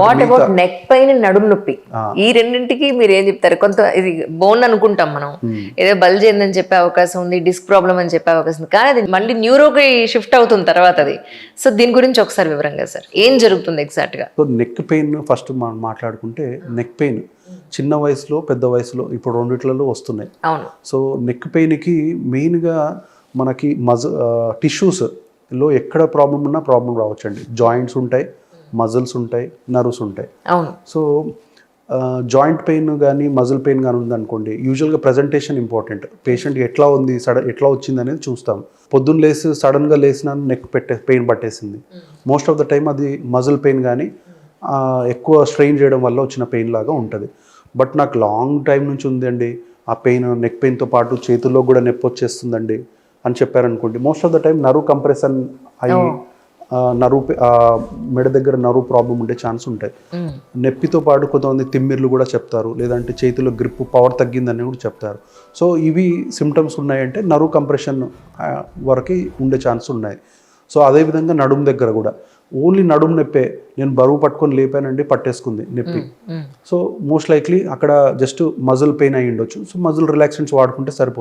What about neck pain, నడుము నొప్పి, ఈ రెండింటికి మీరు ఏం చెప్తారు? కొంత ఇది బోన్ అనుకుంటాం మనం, ఏదో బల్జ్ ఏందని చెప్పే అవకాశం ఉంది, డిస్క్ ప్రాబ్లం అని చెప్పే అవకాశం ఉంది, కానీ అది మళ్ళీ న్యూరోకి షిఫ్ట్ అవుతుంది తర్వాత అది. సో దీని గురించి ఒకసారి వివరంగా సార్ ఏం జరుగుతుంది ఎగ్జాక్ట్ గా? సో నెక్ పెయిన్ ఫస్ట్ మనం మాట్లాడుకుంటే, నెక్ పెయిన్ చిన్న వయసులో పెద్ద వయసులో ఇప్పుడు రెండిట్లలో వస్తున్నాయి. అవును. సో నెక్ పెయిన్కి మెయిన్గా మనకి టిష్యూస్లో ఎక్కడ ప్రాబ్లం ఉన్నా ప్రాబ్లం రావచ్చండి. జాయింట్స్ ఉంటాయి, మజిల్స్ ఉంటాయి, నర్వ్స్ ఉంటాయి. అవును. సో జాయింట్ పెయిన్ కానీ మజిల్ పెయిన్ కానీ ఉందనుకోండి, యూజువల్గా ప్రజెంటేషన్ ఇంపార్టెంట్. పేషెంట్ ఎట్లా ఉంది, ఎట్లా వచ్చింది అనేది చూస్తాం. పొద్దున్న లేసి సడన్గా లేసిన నెక్ పెయిన్ పట్టేసింది, మోస్ట్ ఆఫ్ ద టైం అది మజిల్ పెయిన్ కానీ ఎక్కువ స్ట్రెయిన్ చేయడం వల్ల వచ్చిన పెయిన్ లాగా ఉంటుంది. బట్ నాకు లాంగ్ టైం నుంచి ఉందండి ఆ పెయిన్, నెక్ పెయిన్తో పాటు చేతుల్లో కూడా నొప్పి వచ్చేస్తుందండి అని చెప్పారనుకోండి, most of the time nerve compression అయ్యి మెడ దగ్గర నర్వ్ ప్రాబ్లం ఉండే ఛాన్స్ ఉంటాయి. నొప్పితో పాటు కొంతమంది తిమ్మిర్లు కూడా చెప్తారు, లేదంటే చేతిలో గ్రిప్ పవర్ తగ్గిందని కూడా చెప్తారు. సో ఇవి సిమ్టమ్స్ ఉన్నాయంటే నర్వ్ కంప్రెషన్ వరకు ఉండే ఛాన్స్ ఉన్నాయి. సో అదేవిధంగా నడుము దగ్గర కూడా ఓన్లీ నడుము నొప్పే, నేను బరువు పట్టుకొని లేపానండి పట్టేసుకుంది నొప్పి. సో మోస్ట్ లైక్లీ అక్కడ జస్ట్ మజిల్ పెయిన్ అయ్యి ఉండొచ్చు. సో మజిల్ రిలాక్సెంట్స్ వాడుకుంటే సరిపోతుంది.